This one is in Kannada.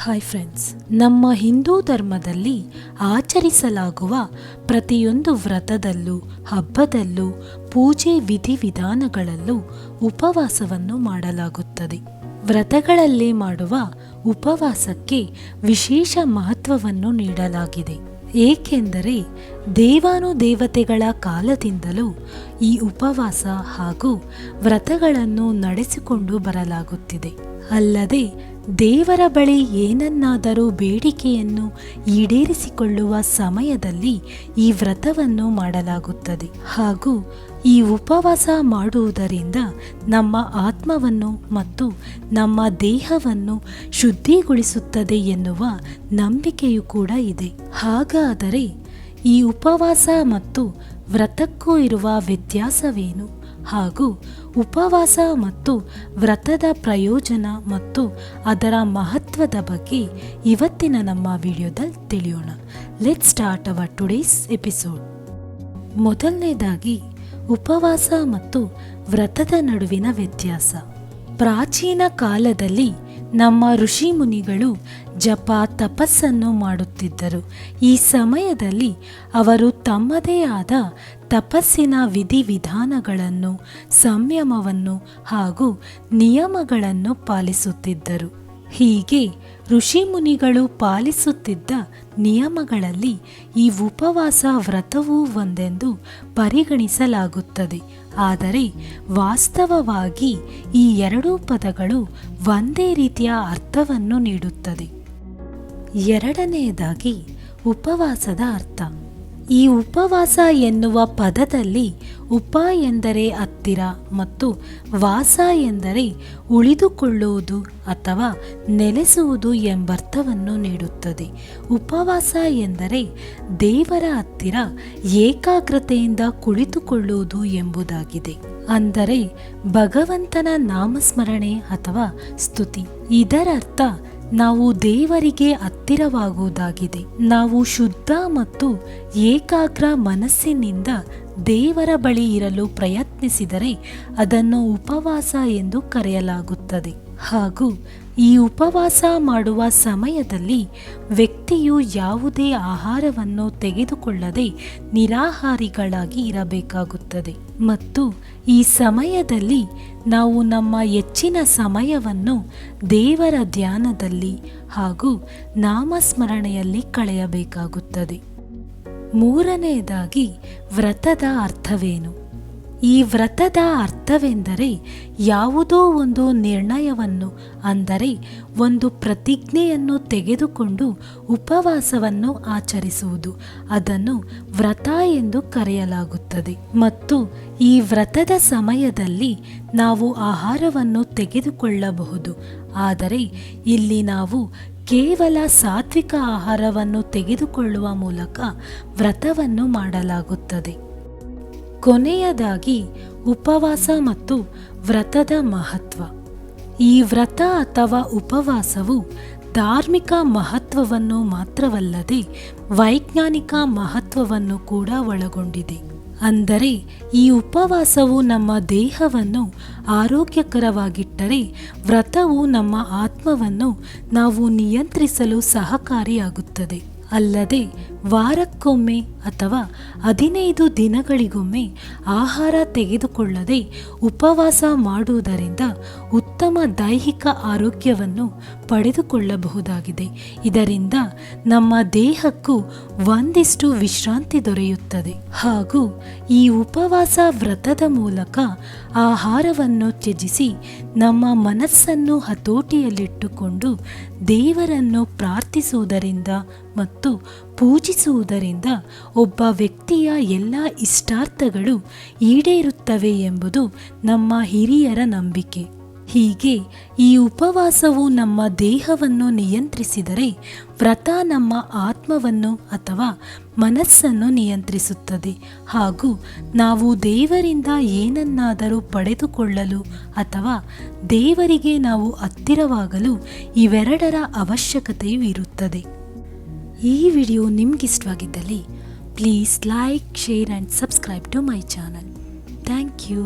ಹಾಯ್ ಫ್ರೆಂಡ್ಸ್, ನಮ್ಮ ಹಿಂದೂ ಧರ್ಮದಲ್ಲಿ ಆಚರಿಸಲಾಗುವ ಪ್ರತಿಯೊಂದು ವ್ರತದಲ್ಲೂ, ಹಬ್ಬದಲ್ಲೂ, ಪೂಜೆ ವಿಧಿವಿಧಾನಗಳಲ್ಲೂ ಉಪವಾಸವನ್ನು ಮಾಡಲಾಗುತ್ತದೆ. ವ್ರತಗಳಲ್ಲಿ ಮಾಡುವ ಉಪವಾಸಕ್ಕೆ ವಿಶೇಷ ಮಹತ್ವವನ್ನು ನೀಡಲಾಗಿದೆ. ಏಕೆಂದರೆ ದೇವಾನುದೇವತೆಗಳ ಕಾಲದಿಂದಲೂ ಈ ಉಪವಾಸ ಹಾಗೂ ವ್ರತಗಳನ್ನು ನಡೆಸಿಕೊಂಡು ಬರಲಾಗುತ್ತಿದೆ. ಅಲ್ಲದೆ ದೇವರ ಬಳಿ ಏನನ್ನಾದರೂ ಬೇಡಿಕೆಯನ್ನು ಈಡೇರಿಸಿಕೊಳ್ಳುವ ಸಮಯದಲ್ಲಿ ಈ ವ್ರತವನ್ನು ಮಾಡಲಾಗುತ್ತದೆ. ಹಾಗೂ ಈ ಉಪವಾಸ ಮಾಡುವುದರಿಂದ ನಮ್ಮ ಆತ್ಮವನ್ನು ಮತ್ತು ನಮ್ಮ ದೇಹವನ್ನು ಶುದ್ಧಿಗೊಳಿಸುತ್ತದೆ ಎನ್ನುವ ನಂಬಿಕೆಯೂ ಕೂಡ ಇದೆ. ಹಾಗಾದರೆ ಈ ಉಪವಾಸ ಮತ್ತು ವ್ರತಕ್ಕೂ ಇರುವ ವ್ಯತ್ಯಾಸವೇನು ಹಾಗೂ ಉಪವಾಸ ಮತ್ತು ವ್ರತದ ಪ್ರಯೋಜನ ಮತ್ತು ಅದರ ಮಹತ್ವದ ಬಗ್ಗೆ ಇವತ್ತಿನ ನಮ್ಮ ವಿಡಿಯೋದಲ್ಲಿ ತಿಳಿಯೋಣ. Let's start hour today's episode. ಮೊದಲನೇದಾಗಿ ಉಪವಾಸ ಮತ್ತು ವ್ರತದ ನಡುವಿನ ವ್ಯತ್ಯಾಸ. ಪ್ರಾಚೀನ ಕಾಲದಲ್ಲಿ ನಮ್ಮ ಋಷಿ ಮುನಿಗಳು ಜಪ ತಪಸ್ಸನ್ನು ಮಾಡುತ್ತಿದ್ದರು. ಈ ಸಮಯದಲ್ಲಿ ಅವರು ತಮ್ಮದೇ ಆದ ತಪಸ್ಸಿನ ವಿಧಿವಿಧಾನಗಳನ್ನು, ಸಂಯಮವನ್ನು ಹಾಗೂ ನಿಯಮಗಳನ್ನು ಪಾಲಿಸುತ್ತಿದ್ದರು. ಹೀಗೆ ಋಷಿಮುನಿಗಳು ಪಾಲಿಸುತ್ತಿದ್ದ ನಿಯಮಗಳಲ್ಲಿ ಈ ಉಪವಾಸ ವ್ರತವೂ ಒಂದೆಂದು ಪರಿಗಣಿಸಲಾಗುತ್ತದೆ. ಆದರೆ ವಾಸ್ತವವಾಗಿ ಈ ಎರಡೂ ಪದಗಳು ಒಂದೇ ರೀತಿಯ ಅರ್ಥವನ್ನು ನೀಡುತ್ತದೆ. ಎರಡನೆಯದಾಗಿ ಉಪವಾಸದ ಅರ್ಥ. ಈ ಉಪವಾಸ ಎನ್ನುವ ಪದದಲ್ಲಿ ಉಪ ಎಂದರೆ ಹತ್ತಿರ ಮತ್ತು ವಾಸ ಎಂದರೆ ಉಳಿದುಕೊಳ್ಳುವುದು ಅಥವಾ ನೆಲೆಸುವುದು ಎಂಬರ್ಥವನ್ನು ನೀಡುತ್ತದೆ. ಉಪವಾಸ ಎಂದರೆ ದೇವರ ಹತ್ತಿರ ಏಕಾಗ್ರತೆಯಿಂದ ಕುಳಿತುಕೊಳ್ಳುವುದು ಎಂಬುದಾಗಿದೆ. ಅಂದರೆ ಭಗವಂತನ ನಾಮಸ್ಮರಣೆ ಅಥವಾ ಸ್ತುತಿ. ಇದರರ್ಥ ನಾವು ದೇವರಿಗೆ ಹತ್ತಿರವಾಗುವುದಾಗಿದೆ. ನಾವು ಶುದ್ಧ ಮತ್ತು ಏಕಾಗ್ರ ಮನಸ್ಸಿನಿಂದ ದೇವರ ಬಳಿ ಇರಲು ಪ್ರಯತ್ನಿಸಿದರೆ ಅದನ್ನು ಉಪವಾಸ ಎಂದು ಕರೆಯಲಾಗುತ್ತದೆ. ಹಾಗೂ ಈ ಉಪವಾಸ ಮಾಡುವ ಸಮಯದಲ್ಲಿ ವ್ಯಕ್ತಿಯು ಯಾವುದೇ ಆಹಾರವನ್ನು ತೆಗೆದುಕೊಳ್ಳದೆ ನಿರಾಹಾರಿಗಳಾಗಿ ಇರಬೇಕಾಗುತ್ತದೆ. ಮತ್ತು ಈ ಸಮಯದಲ್ಲಿ ನಾವು ನಮ್ಮ ಹೆಚ್ಚಿನ ಸಮಯವನ್ನು ದೇವರ ಧ್ಯಾನದಲ್ಲಿ ಹಾಗೂ ನಾಮಸ್ಮರಣೆಯಲ್ಲಿ ಕಳೆಯಬೇಕಾಗುತ್ತದೆ. ಮೂರನೆಯದಾಗಿ ವ್ರತದ ಅರ್ಥವೇನು? ಈ ವ್ರತದ ಅರ್ಥವೆಂದರೆ ಯಾವುದೋ ಒಂದು ನಿರ್ಣಯವನ್ನು, ಅಂದರೆ ಒಂದು ಪ್ರತಿಜ್ಞೆಯನ್ನು ತೆಗೆದುಕೊಂಡು ಉಪವಾಸವನ್ನು ಆಚರಿಸುವುದು. ಅದನ್ನು ವ್ರತ ಎಂದು ಕರೆಯಲಾಗುತ್ತದೆ. ಮತ್ತು ಈ ವ್ರತದ ಸಮಯದಲ್ಲಿ ನಾವು ಆಹಾರವನ್ನು ತೆಗೆದುಕೊಳ್ಳಬಹುದು. ಆದರೆ ಇಲ್ಲಿ ನಾವು ಕೇವಲ ಸಾತ್ವಿಕ ಆಹಾರವನ್ನು ತೆಗೆದುಕೊಳ್ಳುವ ಮೂಲಕ ವ್ರತವನ್ನು ಮಾಡಲಾಗುತ್ತದೆ. ಕೊನೆಯದಾಗಿ ಉಪವಾಸ ಮತ್ತು ವ್ರತದ ಮಹತ್ವ. ಈ ವ್ರತ ಅಥವಾ ಉಪವಾಸವು ಧಾರ್ಮಿಕ ಮಹತ್ವವನ್ನು ಮಾತ್ರವಲ್ಲದೆ ವೈಜ್ಞಾನಿಕ ಮಹತ್ವವನ್ನು ಕೂಡ ಒಳಗೊಂಡಿದೆ. ಅಂದರೆ ಈ ಉಪವಾಸವು ನಮ್ಮ ದೇಹವನ್ನು ಆರೋಗ್ಯಕರವಾಗಿಟ್ಟರೆ, ವ್ರತವು ನಮ್ಮ ಆತ್ಮವನ್ನು ನಾವು ನಿಯಂತ್ರಿಸಲು ಸಹಕಾರಿಯಾಗುತ್ತದೆ. ಅಲ್ಲದೆ ವಾರಕ್ಕೊಮ್ಮೆ ಅಥವಾ 15 ದಿನಗಳಿಗೊಮ್ಮೆ ಆಹಾರ ತೆಗೆದುಕೊಳ್ಳದೆ ಉಪವಾಸ ಮಾಡುವುದರಿಂದ ಉತ್ತಮ ದೈಹಿಕ ಆರೋಗ್ಯವನ್ನು ಪಡೆದುಕೊಳ್ಳಬಹುದಾಗಿದೆ. ಇದರಿಂದ ನಮ್ಮ ದೇಹಕ್ಕೂ ಒಂದಿಷ್ಟು ವಿಶ್ರಾಂತಿ ದೊರೆಯುತ್ತದೆ. ಹಾಗೂ ಈ ಉಪವಾಸ ವ್ರತದ ಮೂಲಕ ಆಹಾರವನ್ನು ತ್ಯಜಿಸಿ ನಮ್ಮ ಮನಸ್ಸನ್ನು ಹತೋಟಿಯಲ್ಲಿಟ್ಟುಕೊಂಡು ದೇವರನ್ನು ಪ್ರಾರ್ಥಿಸುವುದರಿಂದ ಮತ್ತು ಪೂಜಿಸುವುದರಿಂದ ಒಬ್ಬ ವ್ಯಕ್ತಿಯ ಎಲ್ಲ ಇಷ್ಟಾರ್ಥಗಳು ಈಡೇರುತ್ತವೆ ಎಂಬುದು ನಮ್ಮ ಹಿರಿಯರ ನಂಬಿಕೆ. ಹೀಗೆ ಈ ಉಪವಾಸವು ನಮ್ಮ ದೇಹವನ್ನು ನಿಯಂತ್ರಿಸಿದರೆ, ವ್ರತ ನಮ್ಮ ಆತ್ಮವನ್ನು ಅಥವಾ ಮನಸ್ಸನ್ನು ನಿಯಂತ್ರಿಸುತ್ತದೆ. ಹಾಗೂ ನಾವು ದೇವರಿಂದ ಏನನ್ನಾದರೂ ಪಡೆದುಕೊಳ್ಳಲು ಅಥವಾ ದೇವರಿಗೆ ನಾವು ಹತ್ತಿರವಾಗಲು ಇವೆರಡರ ಅವಶ್ಯಕತೆಯೂ ಇರುತ್ತದೆ. ಈ ವಿಡಿಯೋ ನಿಮಗಿಷ್ಟವಾಗಿದ್ದಲ್ಲಿ please like, share and subscribe to my channel. Thank you.